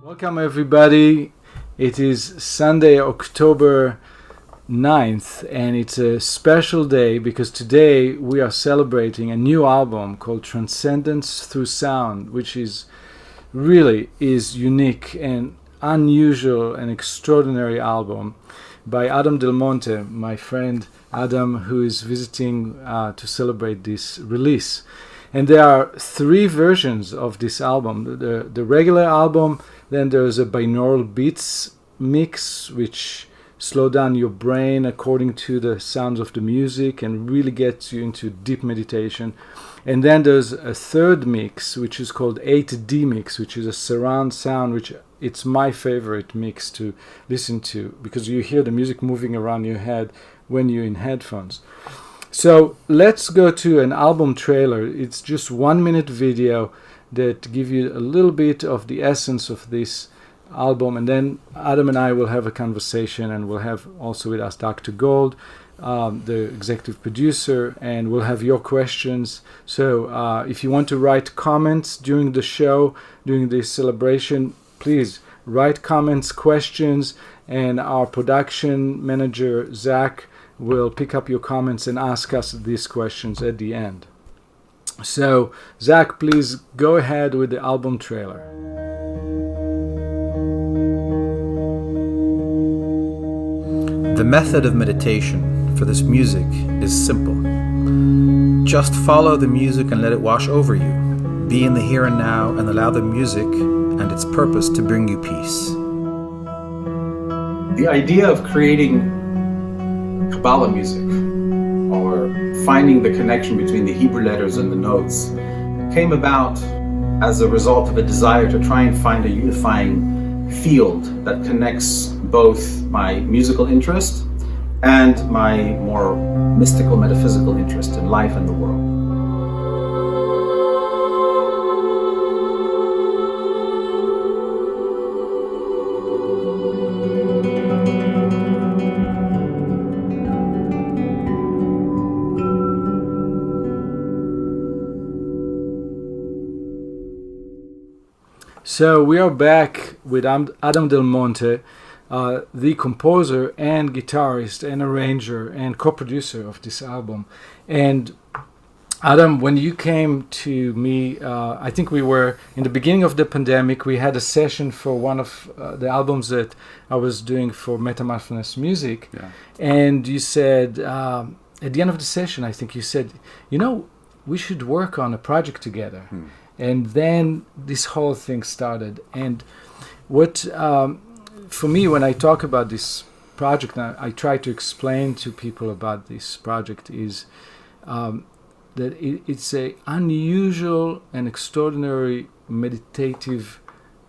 Welcome everybody. It is Sunday, October 9th, and it's a special day because today we are celebrating a new album called Transcendence Through Sound, which is unique and unusual and extraordinary album by Adam del Monte, my friend Adam, who is visiting to celebrate this release. And there are three versions of this album. The regular album, then there's a binaural beats mix, which slow down your brain according to the sounds of the music and really gets you into deep meditation. And then there's a third mix, which is called 8D mix, which is a surround sound, which it's my favorite mix to listen to because you hear the music moving around your head when you're in headphones. So let's go to an album trailer. It's just 1 minute video that give you a little bit of the essence of this album, and then Adam and I will have a conversation, and we'll have also with us Dr. Gold, the executive producer, and we'll have your questions. So if you want to write comments during the show, during this celebration, please write comments, questions, and our production manager Zach will pick up your comments and ask us these questions at the end. So, Zach, please go ahead with the album trailer. The method of meditation for this music is simple. Just follow the music and let it wash over you. Be in the here and now and allow the music and its purpose to bring you peace. The idea of creating Kabbalah music, or finding the connection between the Hebrew letters and the notes, came about as a result of a desire to try and find a unifying field that connects both my musical interest and my more mystical, metaphysical interest in life and the world. So we are back with Adam del Monte, the composer and guitarist and arranger and co-producer of this album. And Adam, when you came to me, I think we were in the beginning of the pandemic, we had a session for one of the albums that I was doing for Metamorphosis Music. Yeah. And you said, at the end of the session, I think you said, we should work on a project together. And then this whole thing started. And what, for me, when I talk about this project, I try to explain to people about this project is that it's a unusual and extraordinary meditative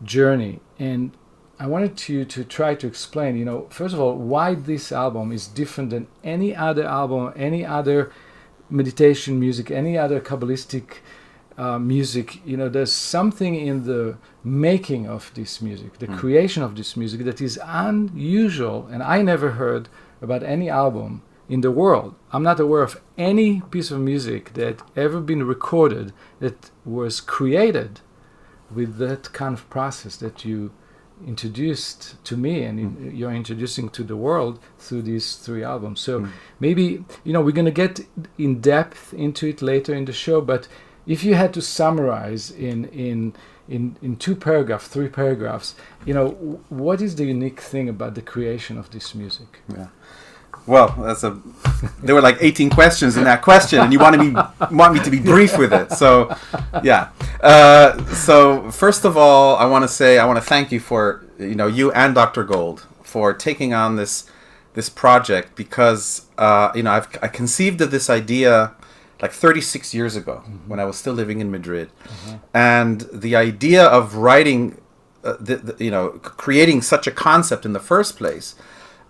journey. And I wanted you to try to explain, first of all, why this album is different than any other album, any other meditation music, any other kabbalistic music. There's something in the making of this music, the creation of this music, that is unusual, and I never heard about any album in the world. I'm not aware of any piece of music that ever been recorded that was created with that kind of process that you introduced to me and you're introducing to the world through these three albums. So maybe, we're going to get in depth into it later in the show, but if you had to summarize in 2 paragraphs, 3 paragraphs, what is the unique thing about the creation of this music? Yeah. Well, there were like 18 questions in that question, and you want me to be brief with it. So, yeah. So first of all, I want to thank you for you and Dr. Gold for taking on this project because I conceived of this idea like 36 years ago when I was still living in Madrid. And the idea of writing, creating such a concept in the first place,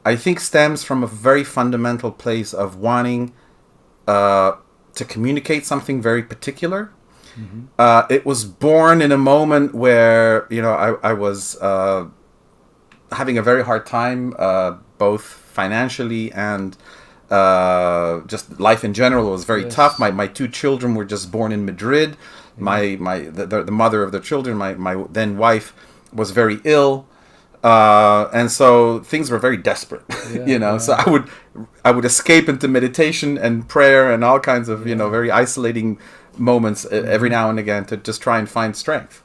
I think stems from a very fundamental place of wanting to communicate something very particular. It was born in a moment where, I was having a very hard time, both financially and just life in general was very tough. My 2 children were just born in Madrid. The mother of the children, my then wife, was very ill. And so things were very desperate, so I would escape into meditation and prayer and all kinds of, very isolating moments every now and again to just try and find strength.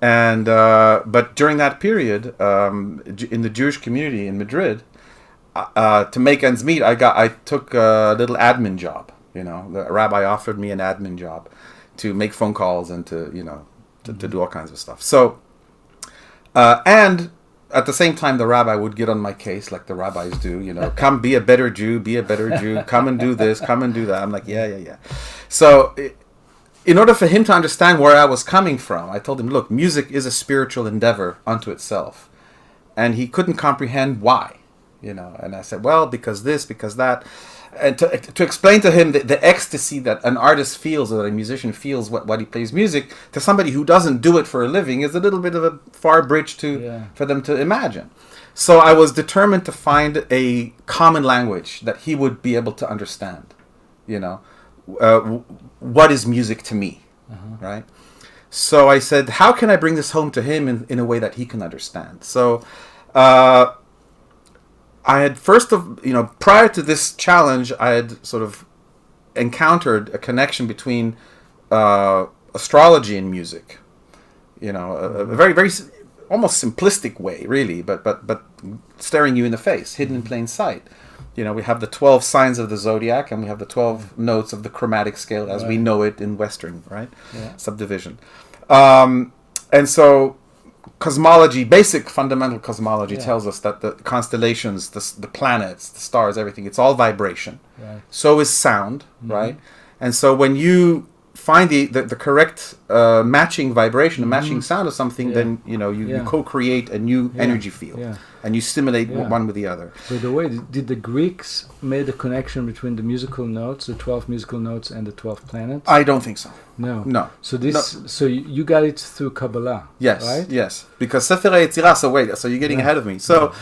And, but during that period, in the Jewish community in Madrid, to make ends meet, I took a little admin job, the rabbi offered me an admin job to make phone calls and to do all kinds of stuff. So, and at the same time, the rabbi would get on my case like the rabbis do, come be a better Jew, come and do this, come and do that. I'm like, yeah. So in order for him to understand where I was coming from, I told him, look, music is a spiritual endeavor unto itself. And he couldn't comprehend why, and I said, well, because this, because that. And to explain to him the ecstasy that an artist feels, or that a musician feels what he plays music, to somebody who doesn't do it for a living is a little bit of a far bridge for them to imagine. So I was determined to find a common language that he would be able to understand. What is music to me, right? So I said, how can I bring this home to him in a way that he can understand? So I had prior to this challenge, I had sort of encountered a connection between astrology and music. A very, very almost simplistic way, really, but staring you in the face, hidden in plain sight. We have the 12 signs of the zodiac, and we have the 12 notes of the chromatic scale as we know it in Western, subdivision. And so cosmology, basic fundamental cosmology tells us that the constellations, the planets, the stars, everything, it's all vibration. Right. So is sound, right? And so when you find the correct matching vibration, a matching sound of something, then you co-create a new energy field, and you stimulate one with the other. By the way, did the Greeks made a connection between the musical notes, the 12 musical notes, and the 12 planets? I don't think so. No. So so you got it through Kabbalah. Yes. Right? Yes. Because Sefer Yetzirah. So you're getting ahead of me. So.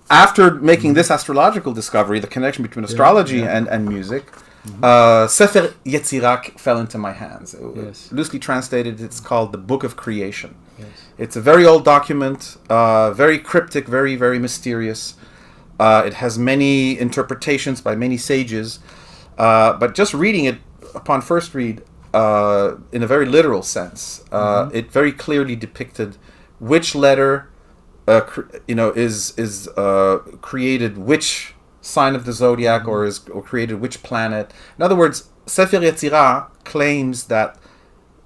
After making this astrological discovery, the connection between astrology and music, Sefer Yetzirah fell into my hands. Loosely translated, it's called the Book of Creation. Yes. It's a very old document, very cryptic, very, very mysterious. It has many interpretations by many sages, but just reading it upon first read, in a very literal sense, it very clearly depicted which letter is created which sign of the zodiac, or created which planet. In other words, Sefer Yetzirah claims that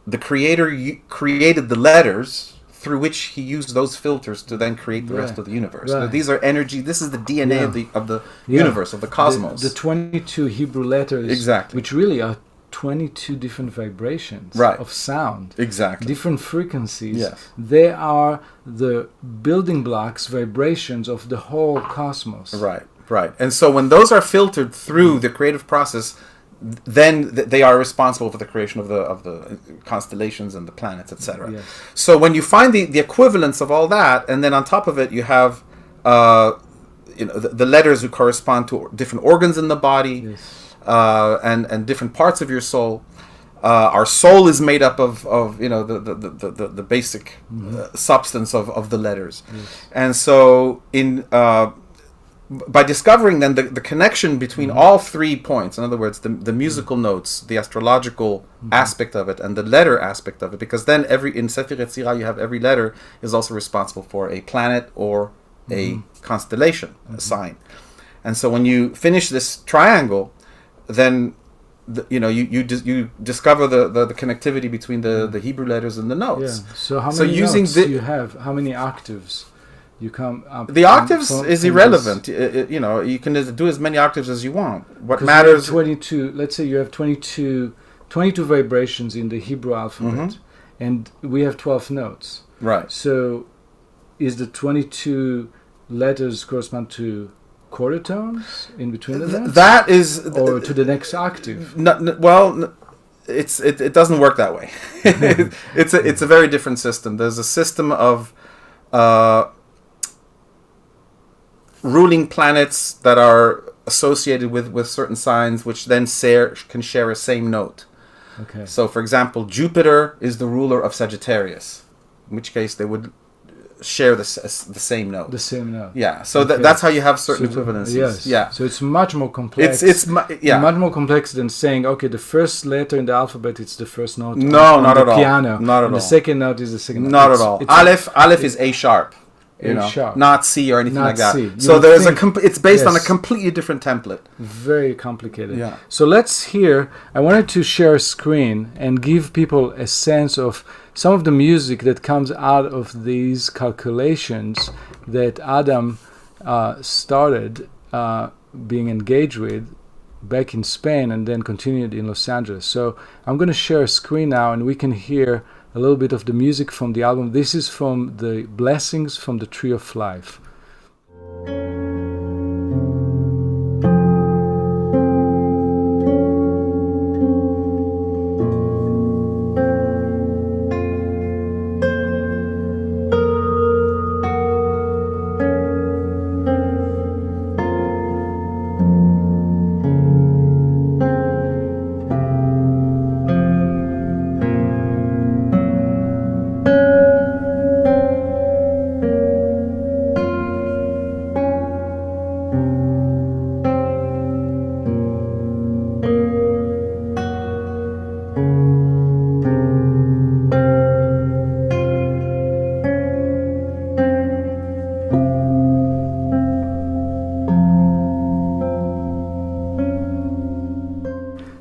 the creator created the letters through which he used those filters to then create the rest of the universe. Right. So these are energy. This is the DNA of the universe, of the cosmos. The 22 Hebrew letters, exactly, which really are 22 different vibrations of sound. Exactly. Different frequencies. Yes. They are the building blocks, vibrations of the whole cosmos. Right. And so when those are filtered through the creative process, then they are responsible for the creation of the constellations and the planets, etc. Yes. So when you find the equivalence of all that, and then on top of it you have the letters who correspond to different organs in the body. Yes. And different parts of your soul. Our soul is made up of the basic substance of the letters. Yes. And so by discovering then the connection between all 3 points, in other words, the musical notes, the astrological aspect of it, and the letter aspect of it, because then in Sefer Yetzirah you have every letter is also responsible for a planet or a constellation, a sign. And so when you finish this triangle, then you discover the connectivity between the Hebrew letters and the notes. Yeah. So how many notes do you have? How many octaves you come up? The octaves is irrelevant. You can do as many octaves as you want. What matters? 22. Let's say you have 22 vibrations in the Hebrew alphabet, and we have 12 notes. Right. So, is the 22 letters correspond to quarter tones in between the notes? That is, or to the next octave. It doesn't work that way. It's a very different system. There's a system of ruling planets that are associated with certain signs, which then can share a same note. Okay. So, for example, Jupiter is the ruler of Sagittarius. in which case they would share the same note. The same note. Yeah, so Okay. that's how you have certain equivalencies. Yes. Yeah. So it's much more complex. It's much more complex than saying, okay, the first letter in the alphabet it's the first note. No, on not the at all. piano. Not at and all. The second note is the second note. Not at all. Aleph is A sharp. You A know, sharp. not C or anything Not like that. C. You So would there's think- it's based on a yes. completely different template. Very complicated. Yeah. So let's hear. I wanted to share a screen and give people a sense of some of the music that comes out of these calculations that Adam started being engaged with back in Spain and then continued in Los Angeles. So I'm going to share a screen now and we can hear a little bit of the music from the album. This is from the Blessings from the Tree of Life.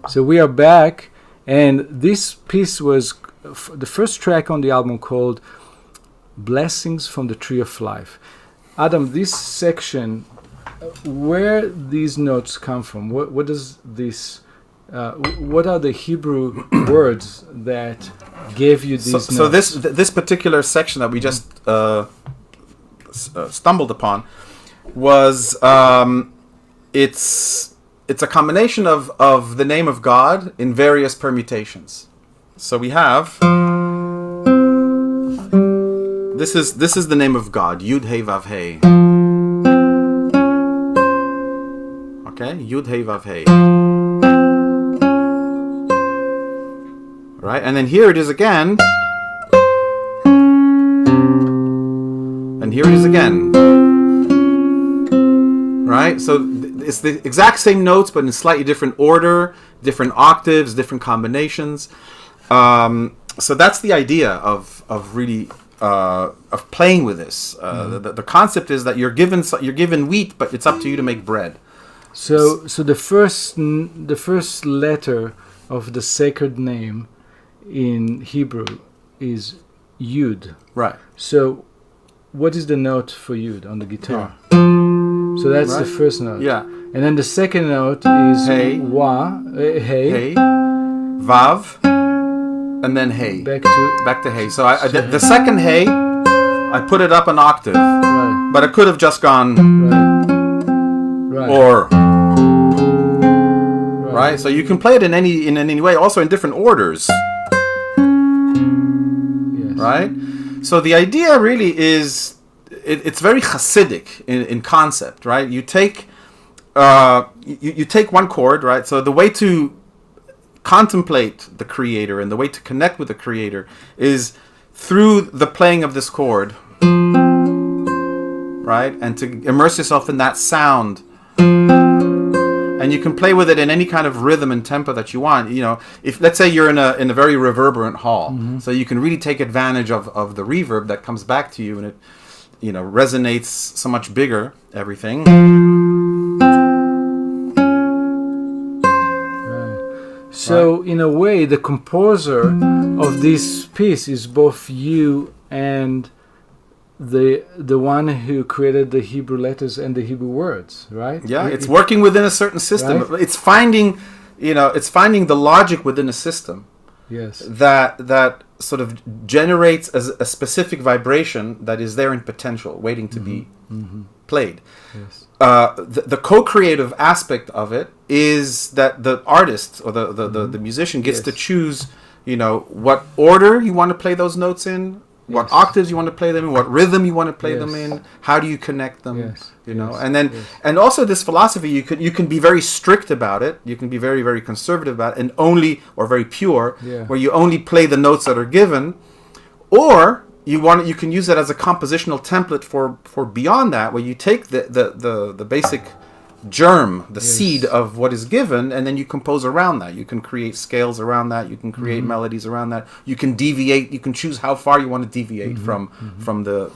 So we are back, and this piece was the first track on the album called Blessings from the Tree of Life. Adam, this section, where these notes come from? What does this? What are the Hebrew words that gave you these notes? So this particular section that we just stumbled upon was it's a combination of the name of God in various permutations. So we have this is the name of God, Yud Hey Vav Hey. Okay, Yud Hey Vav Hey. Right, and then here it is again. And here it is again. Right, so it's the exact same notes, but in slightly different order, different octaves, different combinations. So that's the idea of really of playing with this. The concept is that you're given wheat, but it's up to you to make bread. So the first letter of the sacred name in Hebrew is Yud. Right. So what is the note for Yud on the guitar? So that's the first note. Yeah. And then the second note is Hey. Wa, Hey. Hey, Vav, and then Hey. Back to Hey. So the second Hey, I put it up an octave, right, but it could have just gone right, or. Right. So you can play it in any way, also in different orders. Yes. Right. So the idea really is it's very Hasidic in concept, right? You take you take one chord, right? So the way to contemplate the Creator and the way to connect with the Creator is through the playing of this chord, right? And to immerse yourself in that sound. And you can play with it in any kind of rhythm and tempo that you want. You know, if let's say you're in a very reverberant hall, so you can really take advantage of the reverb that comes back to you, and it, you know, resonates so much bigger, everything. Right. So in a way, the composer of this piece is both you and the one who created the Hebrew letters and the Hebrew words, right? Yeah, it's working within a certain system. Right? It's finding the logic within a system. Yes. That sort of generates a specific vibration that is there in potential, waiting to be played. Yes. The co-creative aspect of it is that the artist or the musician gets to choose, you know, what order you want to play those notes in, what octaves you want to play them in, what rhythm you want to play them in, how do you connect them, you know, and then and also this philosophy, you can be very strict about it, you can be very, very conservative about it, and only, or very pure, where you only play the notes that are given, or you can use it as a compositional template for beyond that, where you take the basic germ, the seed of what is given, and then you compose around that. You can create scales around that. You can create melodies around that. You can deviate. You can choose how far you want to deviate from the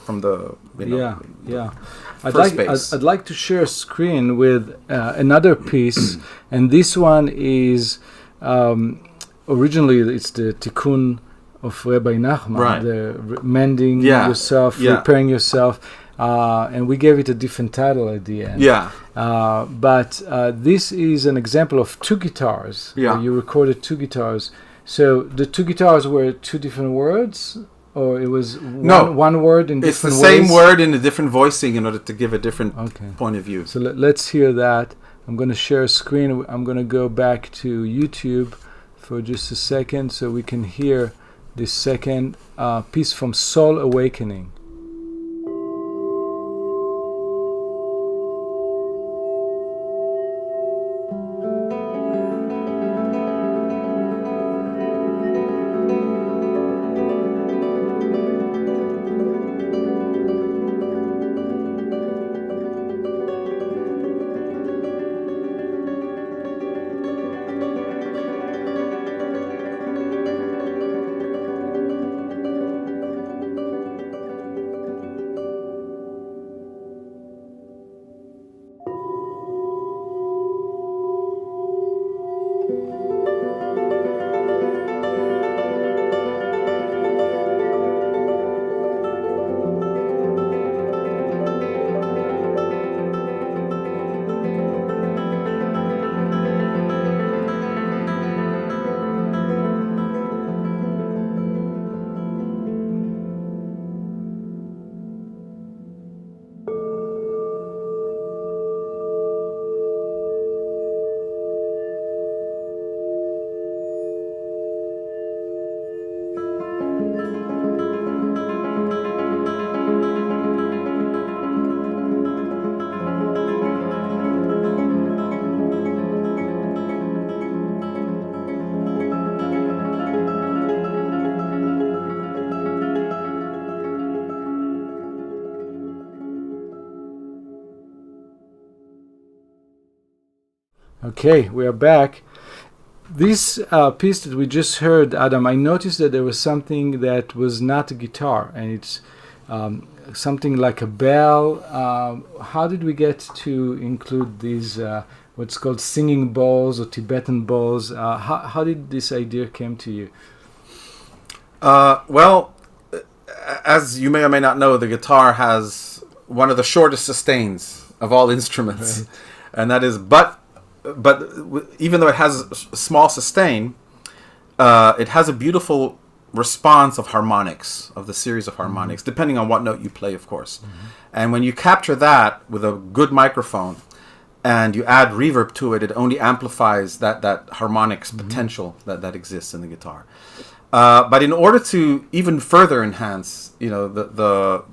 I'd like to share a screen with another piece, and this one is originally it's the Tikkun of Rabbi Nachman, right. the mending yourself, repairing yourself. And we gave it a different title at the end. But this is an example of two guitars. You recorded two guitars. So the two guitars were two different words, or it was one word in different ways? It's the same word in a different voicing in order to give a different point of view. So let's hear that. I'm going to share a screen. I'm going to go back to YouTube for just a second so we can hear this second piece from Soul Awakening. Okay, we are back. This piece that we just heard, Adam, I noticed that there was something that was not a guitar, and it's something like a bell. How did we get to include these, what's called singing bowls or Tibetan bowls? How did this idea came to you? Well, as you may or may not know, the guitar has one of the shortest sustains of all instruments, right. And that is but even though it has a small sustain, it has a beautiful response of harmonics, of the series of harmonics, depending on what note you play, of course. And when you capture that with a good microphone and you add reverb to it, it only amplifies that harmonics potential that exists in the guitar. But in order to even further enhance, the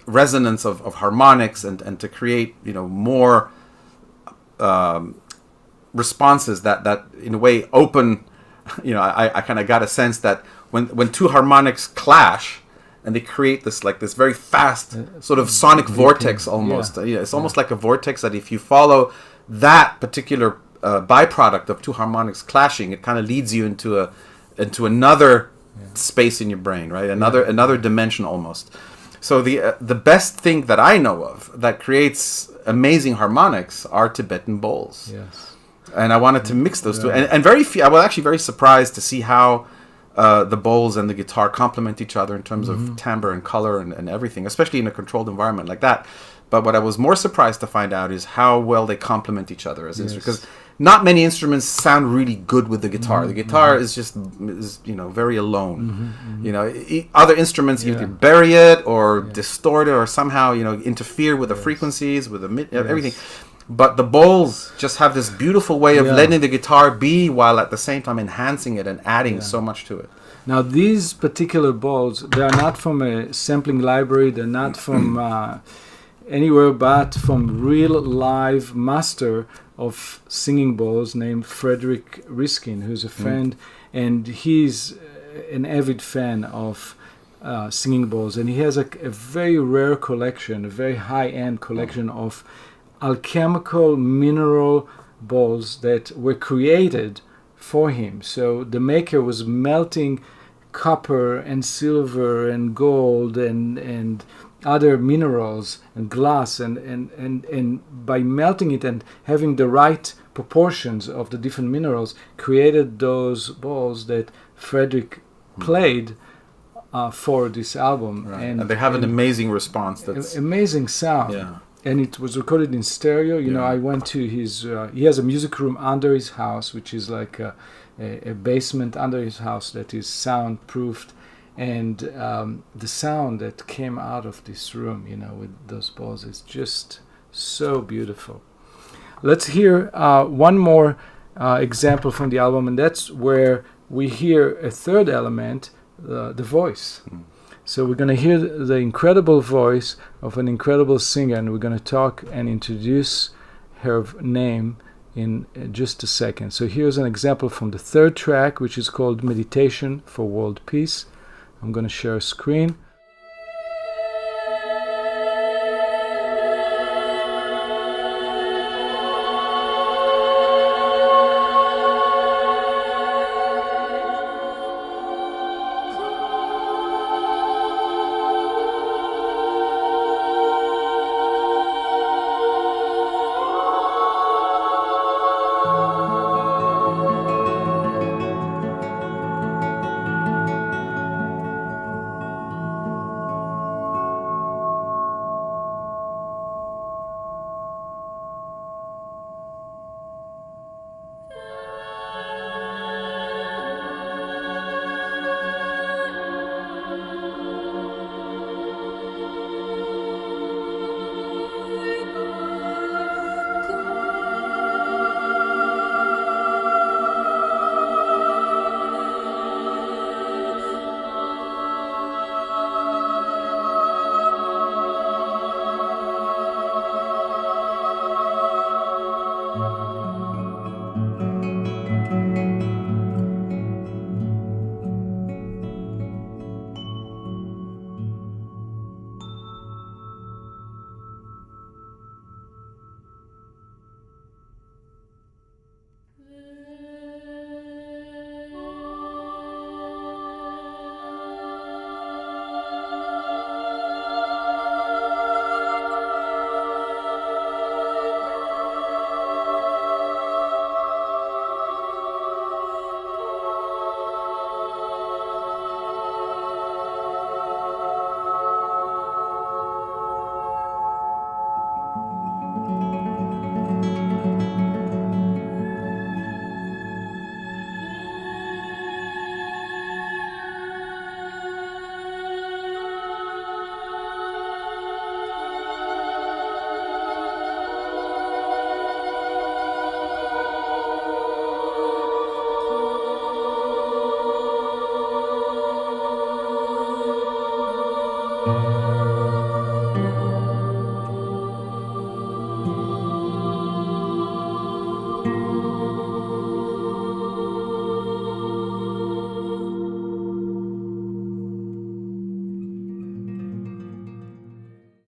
resonance of harmonics and to create, more responses that in a way open, I kind of got a sense that when two harmonics clash and they create this very fast sort of sonic vortex almost. It's almost like a vortex that if you follow that particular byproduct of two harmonics clashing, it kind of leads you into another space in your brain, right? Another dimension almost. So the best thing that I know of that creates amazing harmonics are Tibetan bowls. Yes. And I wanted to mix those two. And very few, I was actually very surprised to see how the bowls and the guitar complement each other in terms of timbre and color and everything, especially in a controlled environment like that. But what I was more surprised to find out is how well they complement each other as instruments. Because not many instruments sound really good with the guitar. The guitar is very alone. Other instruments either bury it or distort it or somehow interfere with the frequencies, with everything. But the bowls just have this beautiful way of letting the guitar be while at the same time enhancing it and adding so much to it. Now these particular bowls, they are not from a sampling library. They're not from anywhere but from real live master of singing bowls named Frederick Riskin, who's a friend, and he's an avid fan of singing bowls, and he has a very rare collection, a very high-end collection of alchemical mineral bowls that were created for him. So the maker was melting copper and silver and gold and other minerals and glass, and by melting it and having the right proportions of the different minerals, created those bowls that Frederick played for this album. Right. And they have an amazing response. That's amazing sound. Yeah. And it was recorded in stereo. You know, I went to his, he has a music room under his house, which is like a basement under his house that is soundproofed. And the sound that came out of this room, you know, with those balls is just so beautiful. Let's hear one more example from the album, and that's where we hear a third element, the voice. So we're going to hear the incredible voice of an incredible singer, and we're going to talk and introduce her name in just a second. So here's an example from the third track, which is called Meditation for World Peace. I'm going to share a screen.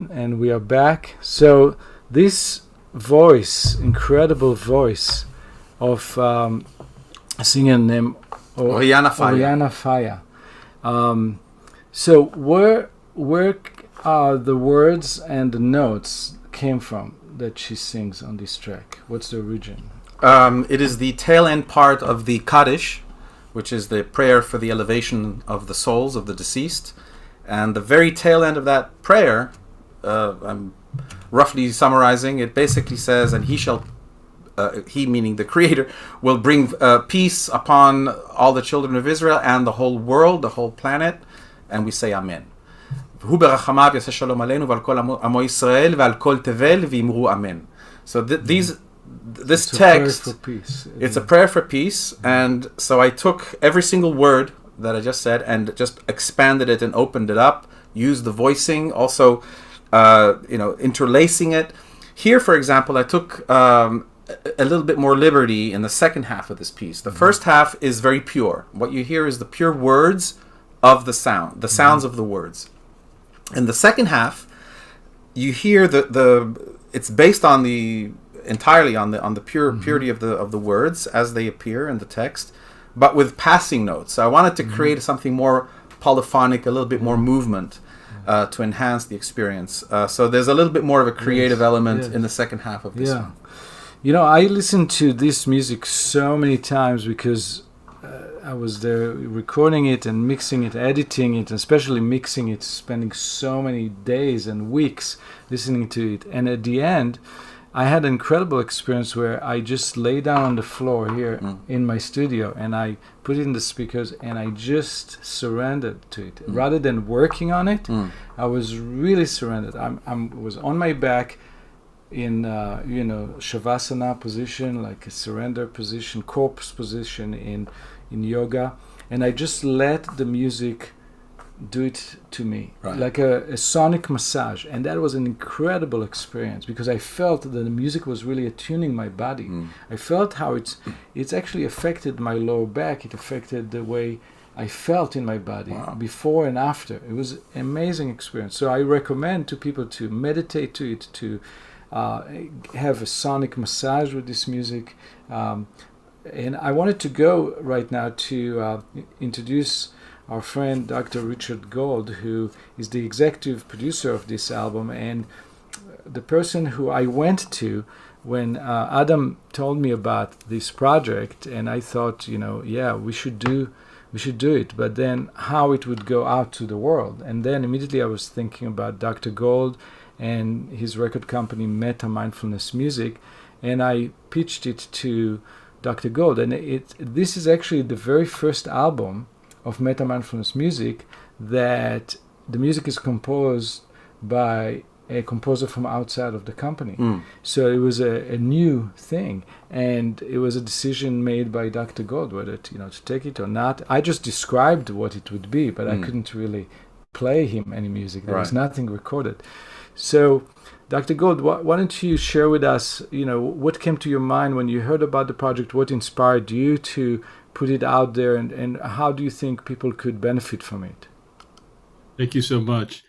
And we are back. So this voice, incredible voice of a singer named Oriana Falla. So where the words and the notes came from that she sings on this track? What's the origin? It is the tail end part of the Kaddish, which is the prayer for the elevation of the souls of the deceased. And the very tail end of that prayer, I'm roughly summarizing, it basically says, and he shall, he meaning the Creator, will bring peace upon all the children of Israel and the whole world, the whole planet, and we say Amen. So this text, it's a prayer for peace, and so I took every single word that I just said and just expanded it and opened it up, used the voicing, also interlacing it. Here, for example, I took a little bit more liberty in the second half of this piece. The first half is very pure. What you hear is the pure words of the sound, the sounds of the words. In the second half, you hear it's based on entirely on the purity of the words as they appear in the text, but with passing notes. So I wanted to create something more polyphonic, a little bit more movement to enhance the experience. So there's a little bit more of a creative element in the second half of this one. You know, I listened to this music so many times because I was there recording it and mixing it, editing it, especially mixing it, spending so many days and weeks listening to it. And at the end, I had an incredible experience where I just lay down on the floor here in my studio and I put it in the speakers and I just surrendered to it. Rather than working on it, I was really surrendered. I was on my back in shavasana position, like a surrender position, corpse position in yoga, and I just let the music do it to me, like a sonic massage. And that was an incredible experience because I felt that the music was really attuning my body. I felt how it's actually affected my lower back. It affected the way I felt in my body before and after. It was an amazing experience. So I recommend to people to meditate to it, to have a sonic massage with this music. And I wanted to go right now to introduce our friend Dr. Richard Gold, who is the executive producer of this album and the person who I went to when Adam told me about this project. And I thought, we should do it, but then how it would go out to the world. And then immediately I was thinking about Dr. Gold and his record company Meta Mindfulness Music, and I pitched it to Dr. Gold. And this is actually the very first album of Meta Mindfulness Music that the music is composed by a composer from outside of the company. So it was a new thing, and it was a decision made by Dr. Gold whether to take it or not. I just described what it would be, but I couldn't really play him any music. There was nothing recorded. So, Dr. Gold, why don't you share with us, what came to your mind when you heard about the project? What inspired you to put it out there, and how do you think people could benefit from it? Thank you so much.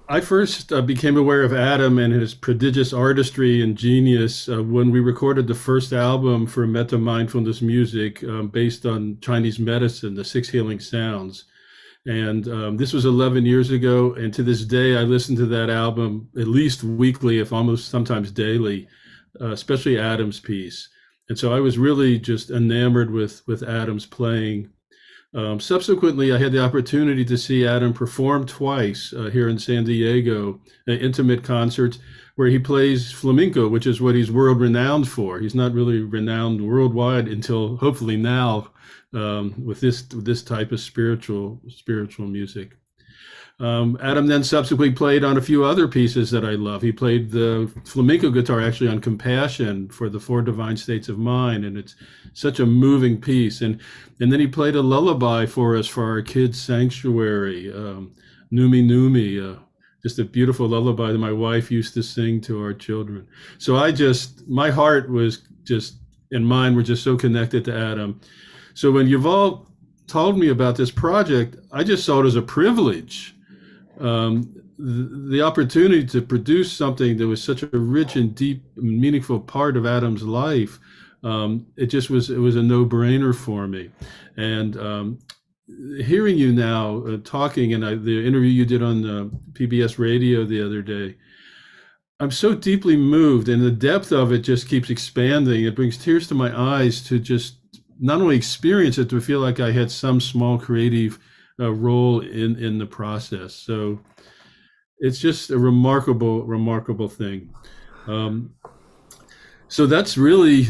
I first became aware of Adam and his prodigious artistry and genius when we recorded the first album for Meta Mindfulness Music based on Chinese medicine, the 6 Healing Sounds. And this was 11 years ago. And to this day, I listen to that album at least weekly, if almost sometimes daily, especially Adam's piece. And so I was really just enamored with Adam's playing. Subsequently, I had the opportunity to see Adam perform twice here in San Diego, intimate concerts where he plays flamenco, which is what he's world renowned for. He's not really renowned worldwide until hopefully now with this type of spiritual music. Adam then subsequently played on a few other pieces that I love. He played the flamenco guitar actually on Compassion for the 4 Divine States of Mind, and it's such a moving piece. And then he played a lullaby for us for our kids' sanctuary, Numi Numi, just a beautiful lullaby that my wife used to sing to our children. So my heart was just, and mine were just so connected to Adam. So when Yuval told me about this project, I just saw it as a privilege. The opportunity to produce something that was such a rich and deep, meaningful part of Adam's life, it was a no-brainer for me. And hearing you now talking, and the interview you did on PBS radio the other day, I'm so deeply moved, and the depth of it just keeps expanding. It brings tears to my eyes to just not only experience it, to feel like I had some small creative role in the process. So it's just a remarkable thing. So that's really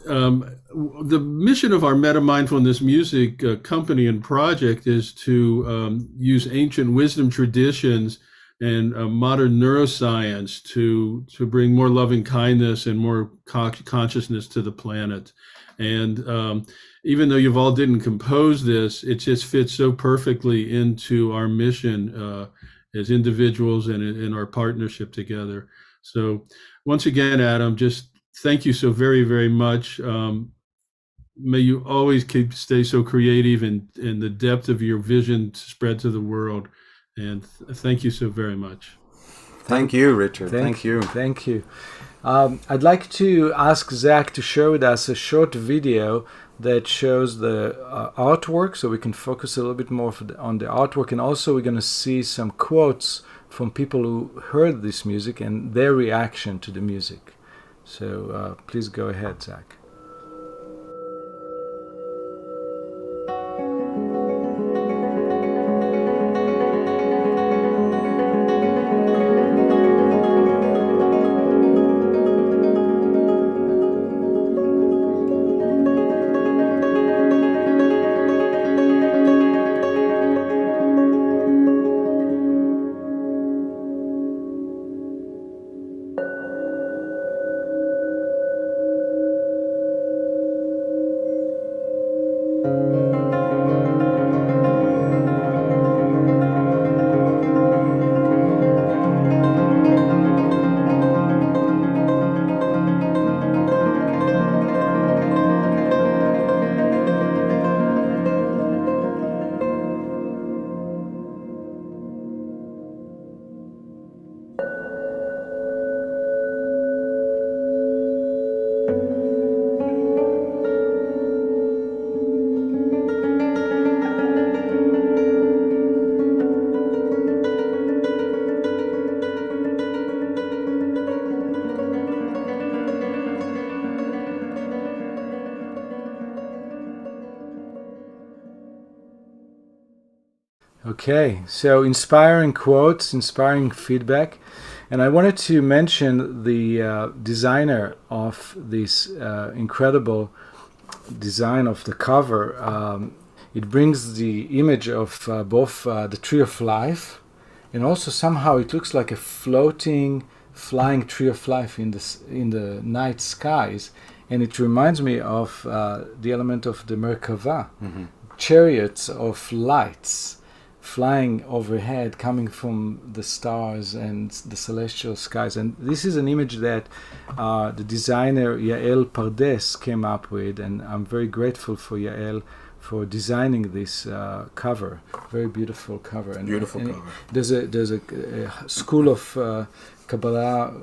the mission of our Meta Mindfulness Music company and project is to use ancient wisdom traditions and modern neuroscience to bring more loving kindness and more consciousness to the planet. And even though Yuval didn't compose this, it just fits so perfectly into our mission as individuals and in our partnership together. So once again, Adam, just thank you so very, very much. May you always stay so creative and the depth of your vision spread to the world. And thank you so very much. Thank you, Richard. Thank you. Thank you. I'd like to ask Zach to share with us a short video that shows the artwork, so we can focus a little bit more on the artwork, and also we're going to see some quotes from people who heard this music and their reaction to the music. So please go ahead, Zach. Okay, so inspiring quotes, inspiring feedback. And I wanted to mention the designer of this incredible design of the cover. It brings the image of both the Tree of Life, and also somehow it looks like a floating, flying Tree of Life in the night skies. And it reminds me of the element of the Merkava, chariots of lights flying overhead, coming from the stars and the celestial skies. And this is an image that the designer Yael Pardes came up with, and I'm very grateful for Yael for designing this cover. Very beautiful cover. And, Beautiful and cover. There's a school of Kabbalah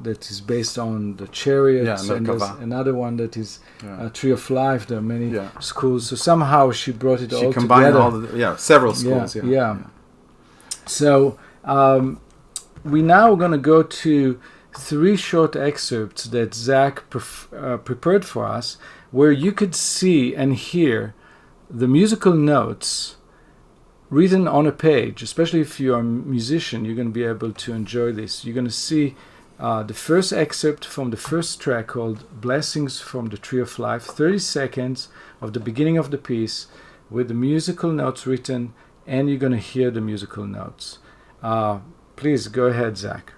that is based on the chariots, and there's another one that is Tree of Life. There are many schools, so somehow she brought it all together. She combined all the several schools. So we now going to go to 3 short excerpts that Zach prepared for us, where you could see and hear the musical notes written on a page. Especially if you're a musician, you're going to be able to enjoy this. You're going to see the first excerpt from the first track called Blessings from the Tree of Life, 30 seconds of the beginning of the piece with the musical notes written, and you're going to hear the musical notes. Please go ahead, Zach.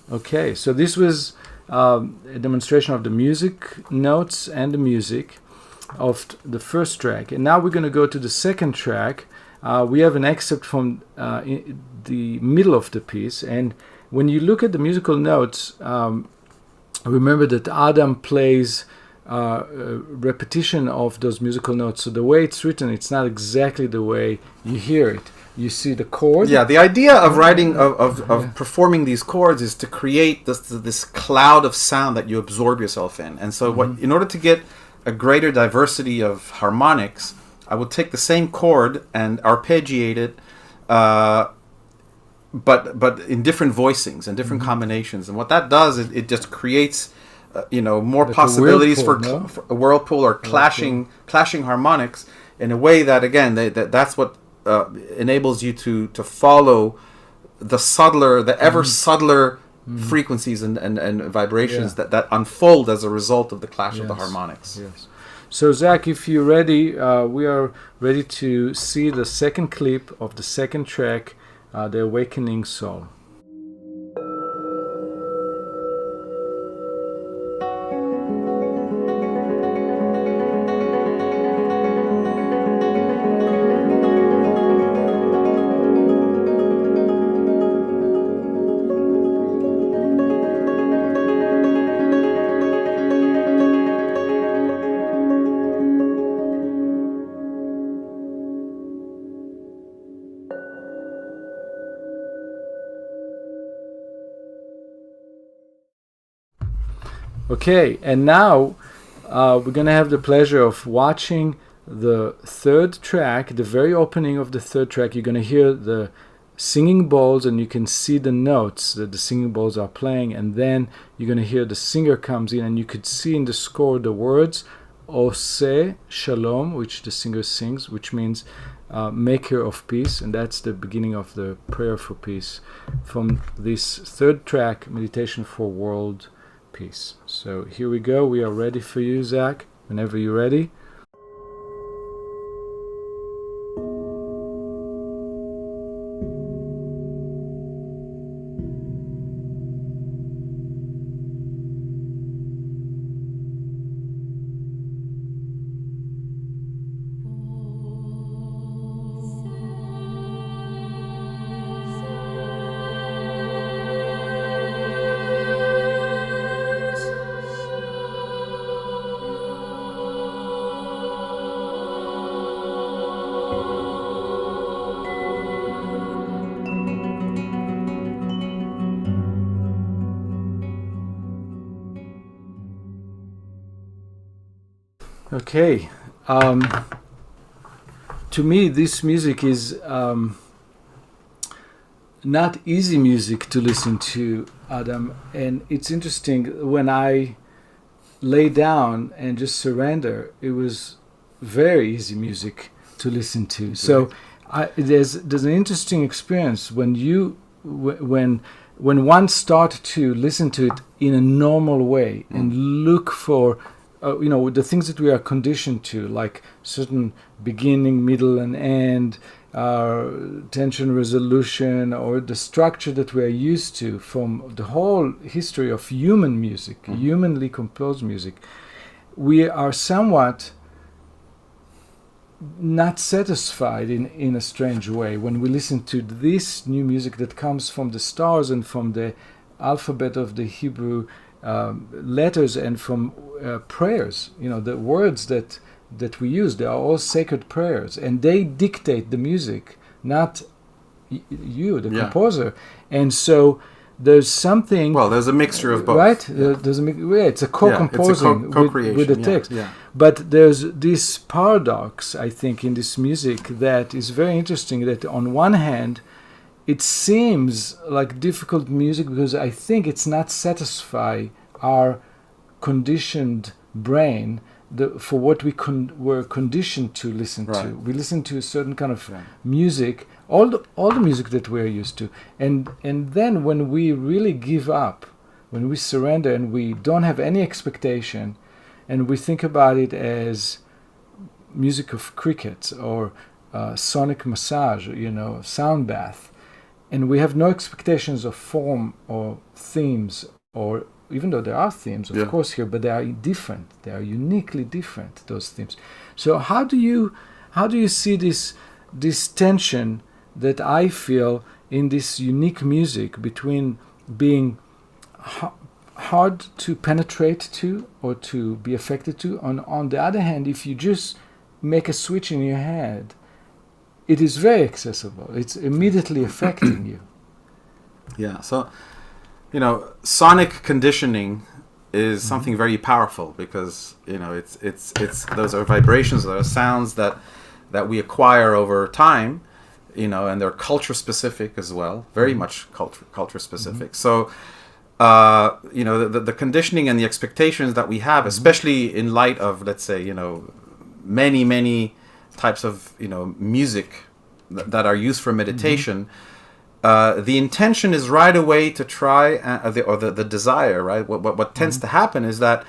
Okay, so this was a demonstration of the music notes and the music of the first track. And now we're going to go to the second track. We have an excerpt from the middle of the piece. And when you look at the musical notes, remember that Adam plays repetition of those musical notes. So the way it's written, it's not exactly the way you hear it. You see the chord. Yeah, the idea of writing, of performing these chords is to create this cloud of sound that you absorb yourself in. And so in order to get a greater diversity of harmonics, I will take the same chord and arpeggiate it, but in different voicings and different combinations. And what that does is it just creates more like possibilities a for a whirlpool or clashing harmonics. in a way that, again, that's what enables you to follow the subtler, the ever subtler frequencies and vibrations that unfold as a result of the clash of the harmonics. Yes. So Zach, if you're ready, we are ready to see the second clip of the second track, The Awakening Soul. Okay, and now we're going to have the pleasure of watching the third track, the very opening of the third track. You're going to hear the singing bowls, and you can see the notes that the singing bowls are playing, and then you're going to hear the singer comes in, and you could see in the score the words Oseh Shalom, which the singer sings, which means maker of peace, and that's the beginning of the prayer for peace from this third track, Meditation for World Peace. So here we go. We are ready for you, Zach, whenever you're ready. Okay. To me, this music is not easy music to listen to, Adam. And it's interesting, when I lay down and just surrender, it was very easy music to listen to. Right. So there's an interesting experience when one starts to listen to it in a normal way and look for the things that we are conditioned to, like certain beginning, middle, and end, tension resolution, or the structure that we are used to from the whole history of human music, humanly composed music. We are somewhat not satisfied in a strange way when we listen to this new music that comes from the stars and from the alphabet of the Hebrew letters and from prayers. The words that we use, they are all sacred prayers, and they dictate the music, not you, the composer. And so there's something. Well, there's a mixture of both. Right? There's it's a co-composing with the text. Yeah. But there's this paradox, I think, in this music that is very interesting, that on one hand, it seems like difficult music because I think it's not satisfy our conditioned brain for what we were conditioned to listen to. We listen to a certain kind of music, all the music that we're used to, and then when we really give up, when we surrender and we don't have any expectation, and we think about it as music of crickets or sonic massage, sound bath, and we have no expectations of form or themes, or even though there are themes, of course, here, but they are different. They are uniquely different, those themes. So how do you see this tension that I feel in this unique music between being hard to penetrate to or to be affected to, on the other hand, if you just make a switch in your head, it is very accessible. It's immediately affecting you. Yeah. So, sonic conditioning is something very powerful because it's those are vibrations, those are sounds that we acquire over time, and they're culture specific as well, very much culture specific. So, the conditioning and the expectations that we have, especially in light of, let's say, many types of music that are used for meditation, the intention is right away to try, the desire, right? What tends to happen is that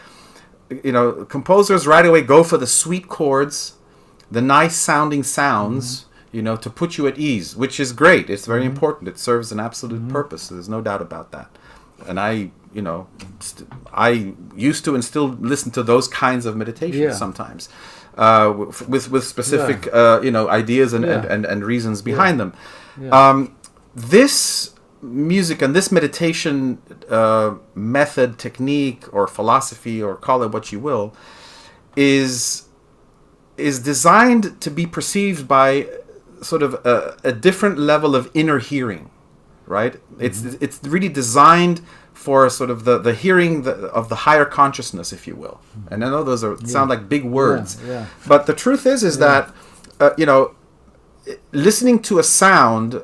composers right away go for the sweet chords, the nice sounding sounds, to put you at ease, which is great. It's very important. It serves an absolute purpose. There's no doubt about that. And I used to and still listen to those kinds of meditations sometimes, with specific ideas and reasons behind them. This music and this meditation method, technique, or philosophy, or call it what you will, is designed to be perceived by sort of a different level of inner hearing, right? It's really designed for sort of the hearing of the higher consciousness, if you will. And I know those sound like big words, but the truth is that listening to a sound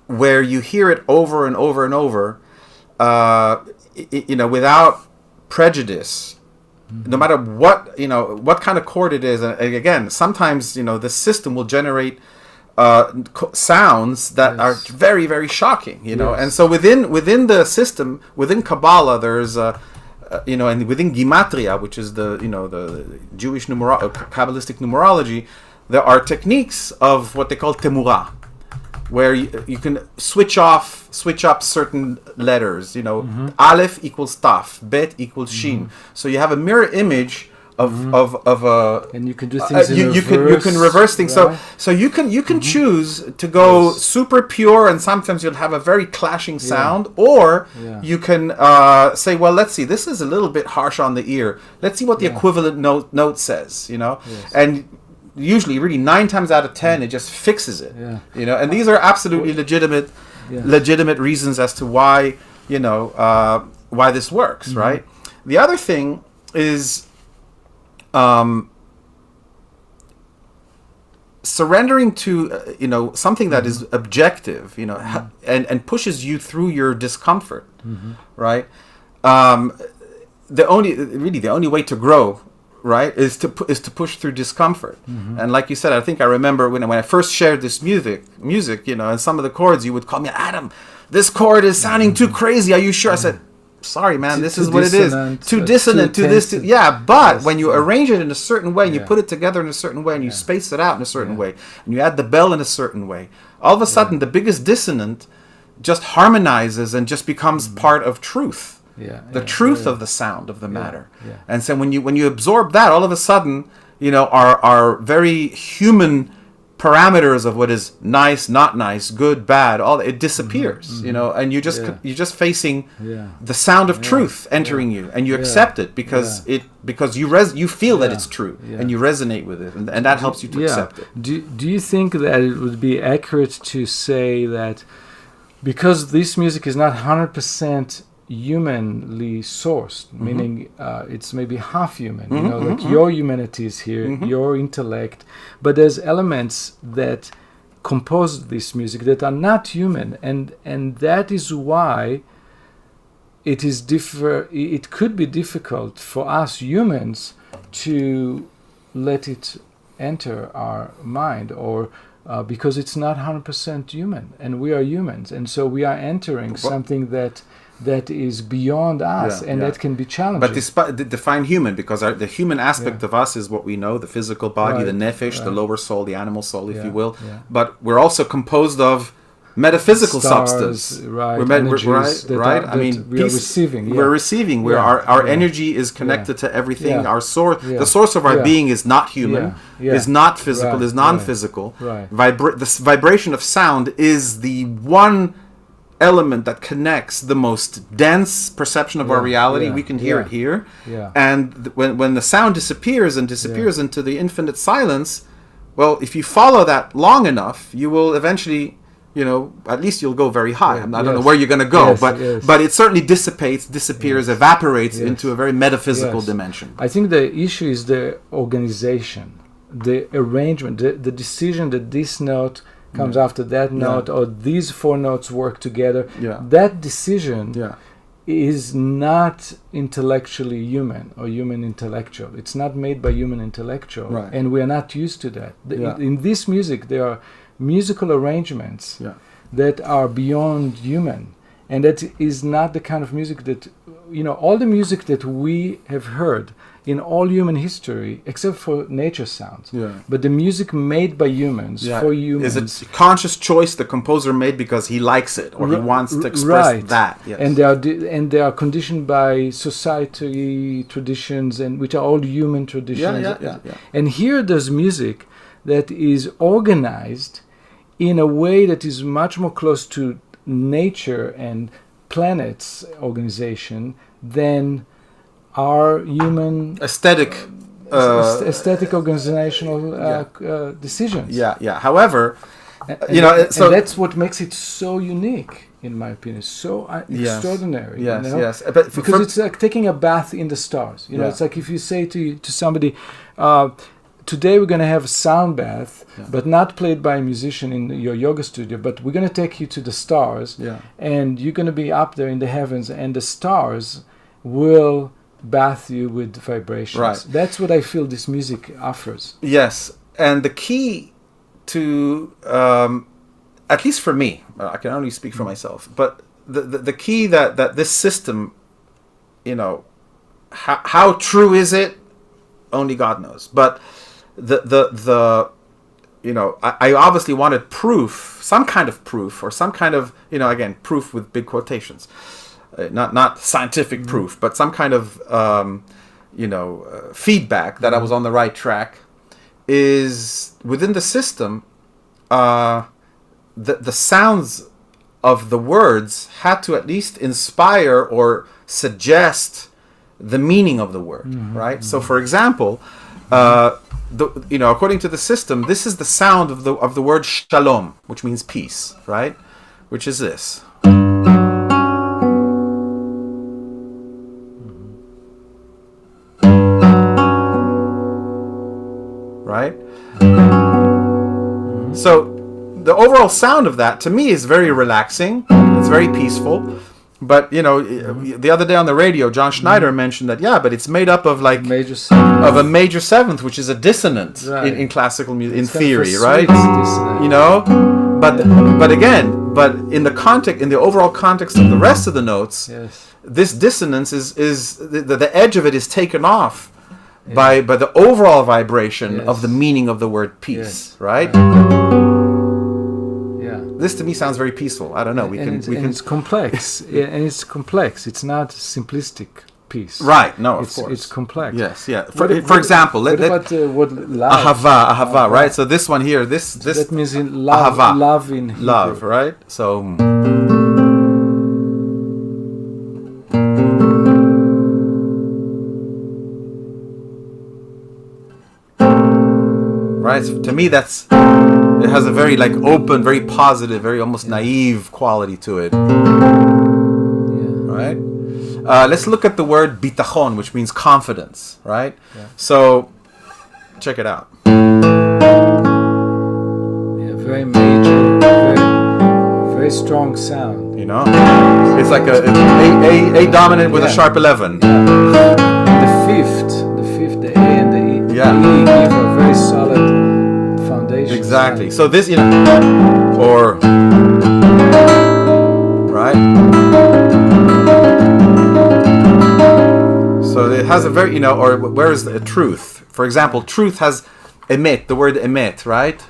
where you hear it over and over and over, without prejudice, no matter what kind of chord it is. And again, sometimes the system will generate sounds that are very, very shocking, and so within the system, within Kabbalah, there's and within Gematria, which is the Jewish kabbalistic numerology, there are techniques of what they call temura, where you can switch up certain letters. Aleph equals Taf, Bet equals Shin. So you have a mirror image of a, and you can do things in reverse. You can reverse things. Right? So you can choose to go super pure, and sometimes you'll have a very clashing sound, or you can say, well, let's see, this is a little bit harsh on the ear. Let's see what the equivalent note says. And usually, really 9 times out of 10, it just fixes it. And these are absolutely legitimate reasons as to why why this works, right? The other thing is surrendering to something that is objective, and pushes you through your discomfort, right? The only way to grow, right, is to push through discomfort. And like you said, I think I remember when I first shared this music, and some of the chords, you would call me, Adam, this chord is sounding too crazy. Are you sure? I said, sorry, man, this is what it is. Too dissonant to this. But when you arrange it in a certain way, and you put it together in a certain way, and you space it out in a certain way, and you add the bell in a certain way, all of a sudden the biggest dissonant just harmonizes and just becomes part of truth. The truth of the sound of the matter. And so when you absorb that, all of a sudden, our very human parameters of what is nice, not nice, good, bad, all it disappears, and you're just facing the sound of truth entering you, and you accept it because you feel that it's true, and you resonate with it, and that helps you to accept it. Do you think that it would be accurate to say that because this music is not 100% humanly sourced, meaning it's maybe half human, like your humanity is here, your intellect, but there's elements that compose this music that are not human, and that is why it could be difficult for us humans to let it enter our mind, or because it's not 100% human, and we are humans, and so we are entering something that is beyond us, and that can be challenging. But define human, because the human aspect of us is what we know, the physical body, the nefesh, the lower soul, the animal soul, if you will. But we're also composed of metaphysical substance. Right. I mean, we are receiving. We're receiving. Our energy is connected to everything. Our source, the source of our being, is not human, is not physical, is non-physical. The vibration of sound is the one element that connects the most dense perception of our reality. We can hear it here, and when the sound disappears into the infinite silence, well, if you follow that long enough, you will eventually, at least you'll go very high. I don't know where you're going to go, but it certainly disappears, evaporates into a very metaphysical dimension. I think the issue is the organization, the arrangement, the decision that this note comes after that note, or these 4 notes work together. That decision is not intellectually human or human intellectual. It's not made by human intellectual, Right. and we are not used to that. Yeah. In this music, there are musical arrangements Yeah. that are beyond human, and that is not the kind of music that, all the music that we have heard in all human history, except for nature sounds. Yeah. But the music made by humans, Yeah. for humans. Is a conscious choice the composer made because he likes it or he wants to express right. that. Yes. And they are conditioned by society traditions, and which are all human traditions. Yeah. And here there's music that is organized in a way that is much more close to nature and planets organization than our human Aesthetic. aesthetic organizational decisions. Yeah. However, And so that's what makes it so unique, in my opinion, so extraordinary. Yes. But Because it's like taking a bath in the stars. Yeah. It's like if you say to somebody, today we're going to have a sound bath, but not played by a musician in your yoga studio, but we're going to take you to the stars, and you're going to be up there in the heavens, and the stars will bath you with vibrations. Right. That's what I feel this music offers. Yes, and the key to, at least for me, I can only speak for myself, but the key that this system, how true is it? Only God knows. But I obviously wanted proof, some kind of proof, or some kind of, again, proof with big quotations. Not scientific proof, but some kind of feedback that I was on the right track. Is within the system, the sounds of the words had to at least inspire or suggest the meaning of the word, right? So, for example, according to the system, this is the sound of the word shalom, which means peace, right? Which is this. Right? So the overall sound of that to me is very relaxing. It's very peaceful. But the other day on the radio, John Schneider mentioned that but it's made up of like Major seventh. of a major seventh, which is a dissonant in classical music, in theory, right? But in the context, in the overall context of the rest of the notes, this dissonance is the edge of it is taken off by the overall vibration of the meaning of the word peace, right? This to me sounds very peaceful. I don't know. It's complex. And it's complex. It's not simplistic peace. Right. No, of course. It's complex. Yes. Yeah. For example, what love? Ahava, right? So this one here, this that means in love. ahava, Love in Hebrew. love, right? So. Right. So to me, it has a very like open, very positive, very almost naive quality to it. Right. Let's look at the word bitachon, which means confidence. Right. So, check it out. Very major, very strong sound. It's like a dominant with a sharp 11. The fifth, the A and the E. Yeah. The E give a very solid foundation. Exactly. So this, or right. So it has a very, or where is the truth? For example, truth has emet, the word emet, right?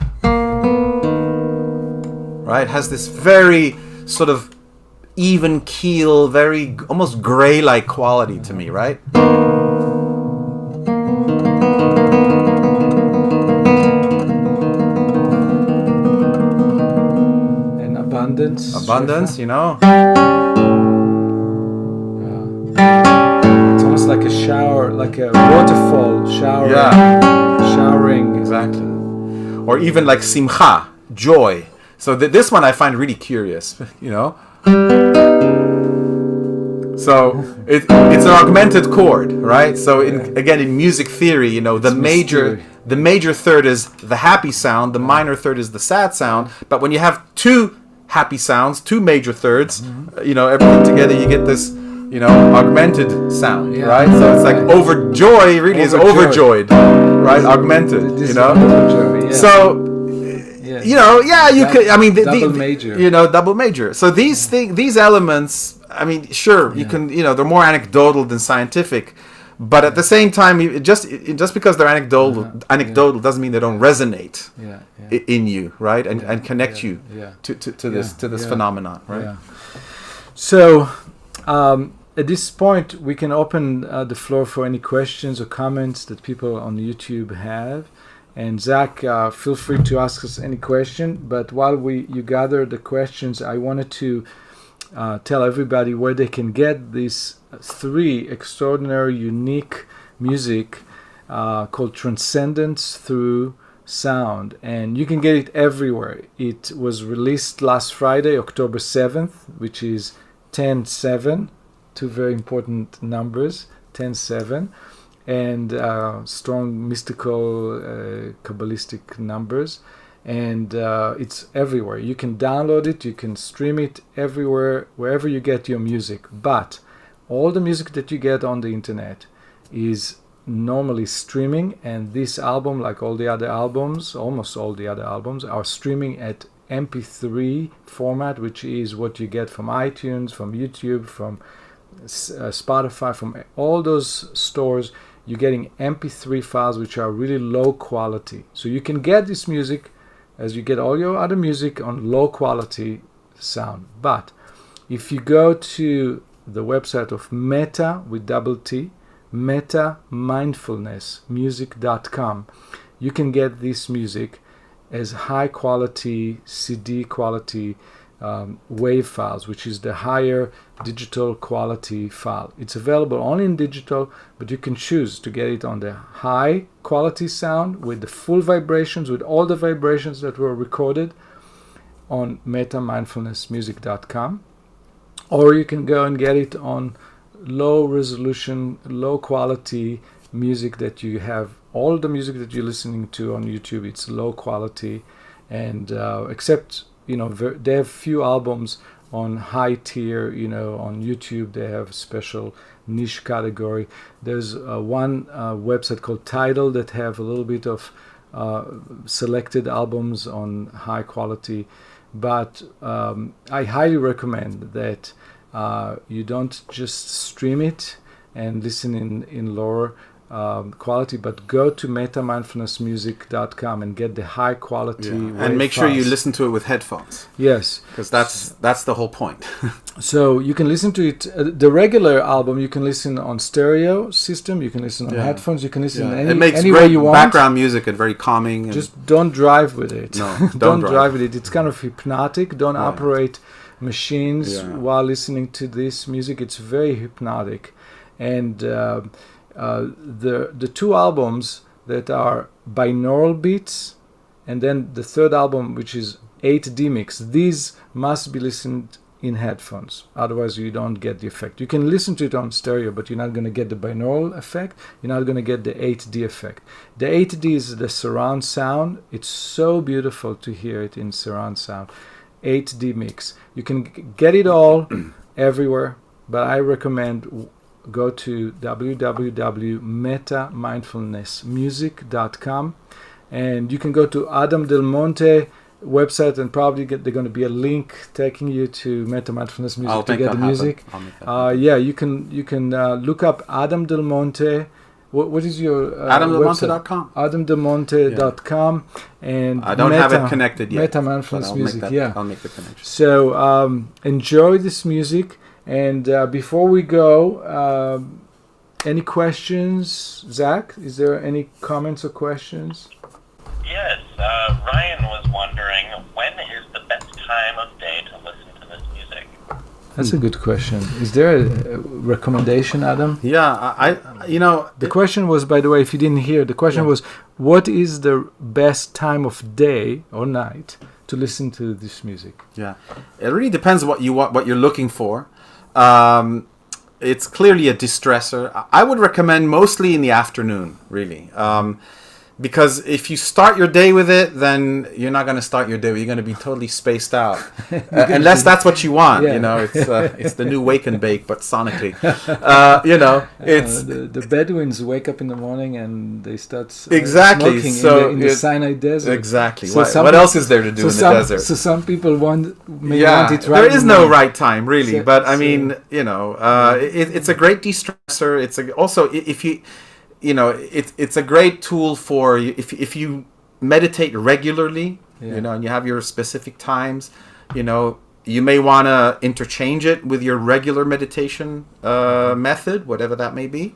Right, has this very sort of even keel, very almost gray-like quality to me, right? And abundance. Abundance, It's almost like a shower, like a waterfall shower. Showering. Exactly. Or even like simcha, joy. So this one I find really curious, So it's an augmented chord, right? So again in music theory, the major third is the happy sound, the minor third is the sad sound. But when you have two happy sounds, two major thirds, everything together, you get this augmented sound, Yeah. right? So it's like Right. overjoy really is overjoyed, right? Augmented, This is overjoy, yeah. So, Yeah. you could. I mean, Double major. double major. So these elements. I mean, sure, you can. They're more anecdotal than scientific, but at the same time, just because they're anecdotal doesn't mean they don't resonate in you, right? And connect you to this phenomenon, right? Yeah. So, at this point, we can open the floor for any questions or comments that people on YouTube have. And Zach, feel free to ask us any question. But while you gather the questions, I wanted to tell everybody where they can get these 3 extraordinary, unique music called Transcendence Through Sound. And you can get it everywhere. It was released last Friday, October 7th, which is 10-7, 2 very important numbers, 10-7. And strong mystical kabbalistic numbers, and it's everywhere. You can download it, you can stream it everywhere, wherever you get your music. But all the music that you get on the internet is normally streaming, and this album, like all the other albums, almost all the other albums, are streaming at MP3 format, which is what you get from iTunes, from YouTube, from Spotify, from all those stores. You're getting MP3 files which are really low quality. So you can get this music as you get all your other music on low quality sound. But if you go to the website of Meta with double T, metamindfulnessmusic.com, you can get this music as high quality CD quality wave files, which is the higher digital quality file. It's available only in digital, but you can choose to get it on the high quality sound with the full vibrations, with all the vibrations that were recorded on metamindfulnessmusic.com, or you can go and get it on low resolution, low quality music that you have. All the music that you're listening to on YouTube, it's low quality, and except they have few albums on high tier, on YouTube. They have special niche category. There's one website called Tidal that have a little bit of selected albums on high quality. But I highly recommend that you don't just stream it and listen in lower quality, but go to metamindfulnessmusic.com and get the high quality and make sure you listen to it with headphones. Yes, because that's the whole point. So you can listen to it, the regular album you can listen on stereo system, you can listen on headphones, you can listen it makes anywhere great you want. Background music and very calming. Just don't drive with it. No, don't drive with it. It's kind of hypnotic. Don't operate machines while listening to this music. It's very hypnotic. And the 2 albums that are binaural beats, and then the 3rd album, which is 8D mix, these must be listened in headphones, otherwise you don't get the effect. You can listen to it on stereo, but you're not going to get the binaural effect, you're not going to get the 8D effect. The 8D is the surround sound. It's so beautiful to hear it in surround sound. 8D mix, you can get it all everywhere, but I recommend go to www.metamindfulnessmusic.com, and you can go to Adam del Monte website, and probably they're going to be a link taking you to Meta Mindfulness Music to get the music. You can look up Adam del Monte. What is your AdamDelMonte.com. AdamDelMonte.com, and I don't have it connected yet. Meta Mindfulness Music. I'll make the connection. So enjoy this music. And before we go, any questions? Zach, is there any comments or questions? Yes, Ryan was wondering, when is the best time of day to listen to this music? That's a good question. Is there a recommendation, Adam? Yeah, The question was, by the way, if you didn't hear, the question was, what is the best time of day or night to listen to this music? Yeah, it really depends what you're looking for. It's clearly a distressor. I would recommend mostly in the afternoon, really. because if you start your day with it, then you're not going to start your day. You're going to be totally spaced out, unless that's what you want. Yeah. You know, it's the new wake and bake, but sonically. You know, it's the Bedouins wake up in the morning and they start exactly smoking so in the Sinai desert. Exactly. So What else is there to do in the desert? So some people want it right. There is no right time, really. So- but I so- mean, you know, it's a great de-stressor. It's also if you. You know, it's a great tool for you if you meditate regularly, you know, and you have your specific times, you know, you may want to interchange it with your regular meditation method, whatever that may be,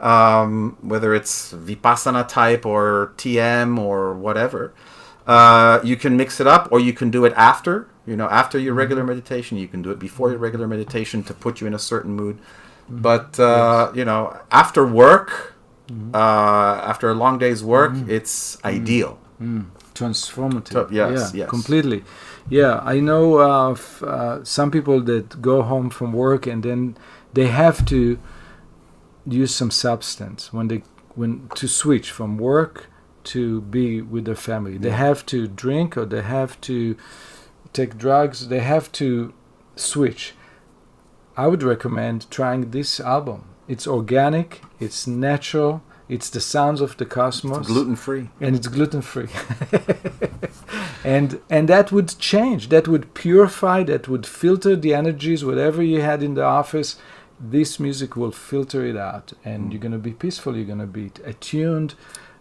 whether it's Vipassana type or TM or whatever. You can mix it up, or you can do it after, you know, after your regular meditation. You can do it before your regular meditation to put you in a certain mood. But, you know, after work, after a long day's work, it's ideal. Transformative. Yes, yeah, yes. completely. Yeah, I know of some people that go home from work and then they have to use some substance when to switch from work to be with their family. They have to drink or they have to take drugs. They have to switch. I would recommend trying this album. It's organic, it's natural, it's the sounds of the cosmos. It's gluten-free. And it's gluten-free. and that would change, that would purify, that would filter the energies, whatever you had in the office. This music will filter it out, and you're going to be peaceful, you're going to be attuned,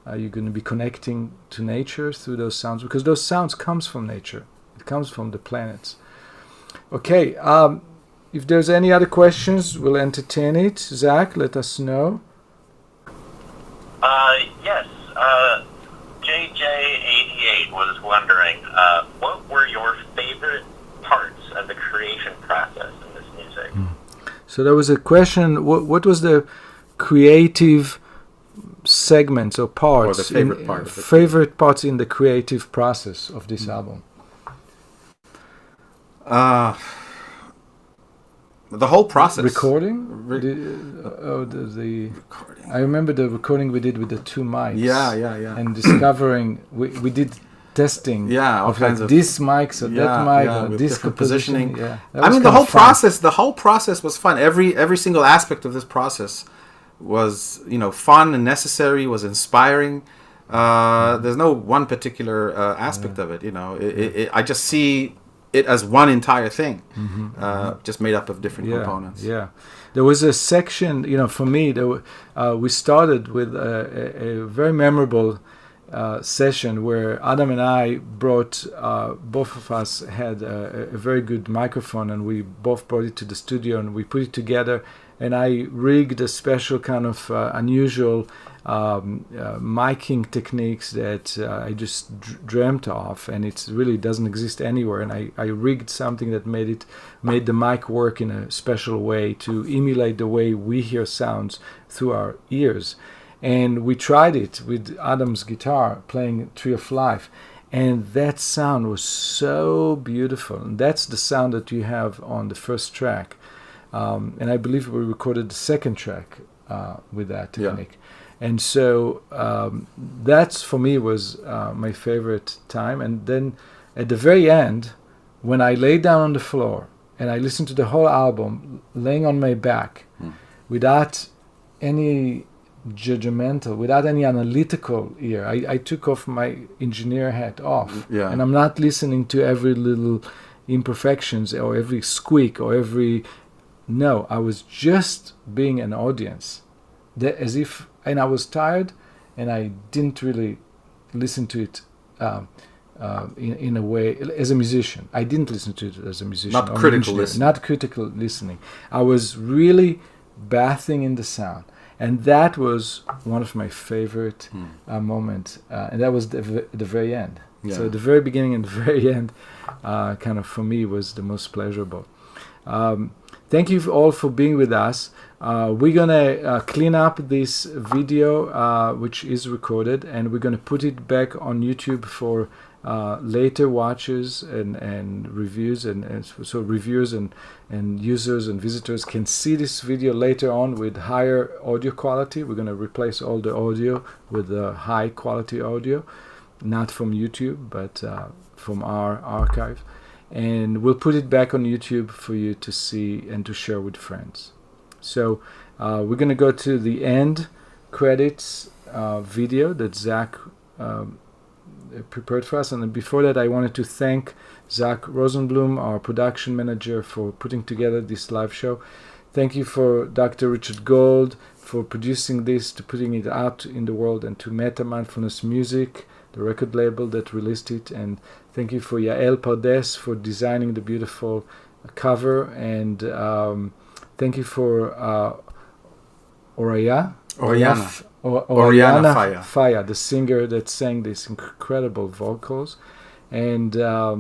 you're going to be connecting to nature through those sounds, because those sounds comes from nature. It comes from the planets. Okay, if there's any other questions, we'll entertain it. Zach, let us know. Yes. JJ88 was wondering, what were your favorite parts of the creation process in this music? So there was a question, what was the creative segments or parts, Or the favorite part of the favorite parts in the creative process of this album? The whole process. Recording? Recording. I remember the recording we did with the two mics. Yeah. And discovering, we did testing. Yeah, all of kinds like of this mic, so that mic, or with this different positioning. positioning. Yeah, that I was mean, the kinda whole fun. process was fun. Every single aspect of this process was, you know, fun and necessary. Was inspiring. There's no one particular aspect of it. You know, I just see it as one entire thing, just made up of different components. Yeah, there was a section, you know, for me, we started with a very memorable session where Adam and I brought, both of us had a very good microphone, and we both brought it to the studio and we put it together, and I rigged a special kind of unusual miking techniques that I just dreamt of, and it really doesn't exist anywhere. And I rigged something that made the mic work in a special way to emulate the way we hear sounds through our ears. And we tried it with Adam's guitar playing Tree of Life, and that sound was so beautiful. And that's the sound that you have on the first track. And I believe we recorded the second track with that technique. And so that's, for me, was my favorite time. And then at the very end, when I lay down on the floor and I listened to the whole album laying on my back without any judgmental, without any analytical ear, I took off my engineer hat off. Yeah. And I'm not listening to every little imperfections or every squeak or every... No, I was just being an audience. As if... And I was tired, and I didn't really listen to it in a way as a musician. I didn't listen to it as a musician. Not or an critical engineer. listening. Not critical listening. I was really bathing in the sound, and that was one of my favorite moments. And that was the very end. Yeah. So the very beginning and the very end, kind of for me, was the most pleasurable. Thank you all for being with us. We're gonna clean up this video, which is recorded, and we're gonna put it back on YouTube for later watchers and reviews, and so reviewers and users and visitors can see this video later on with higher audio quality. We're going to replace all the audio with high quality audio, not from YouTube, but from our archive. And we'll put it back on YouTube for you to see and to share with friends. So we're going to go to the end credits video that Zach prepared for us. And before that, I wanted to thank Zach Rosenblum, our production manager, for putting together this live show. Thank you for Dr. Richard Gold for producing this, to putting it out in the world, and to Meta Mindfulness Music, the record label that released it. And thank you for Yael Pardes for designing the beautiful cover. And thank you for Oriana Falla, the singer that sang these incredible vocals, and our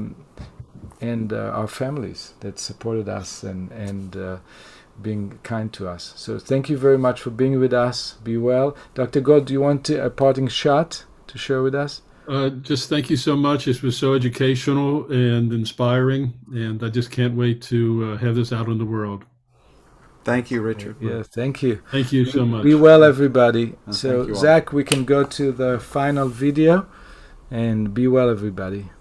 families that supported us and being kind to us. So thank you very much for being with us. Be well. Dr. Gold, do you want a parting shot to share with us? Just thank you so much. This was so educational and inspiring, and I just can't wait to have this out in the world. Thank you, Richard. Yeah, thank you. Thank you so much. Be well, everybody. And so, Zach, we can go to the final video, and be well, everybody.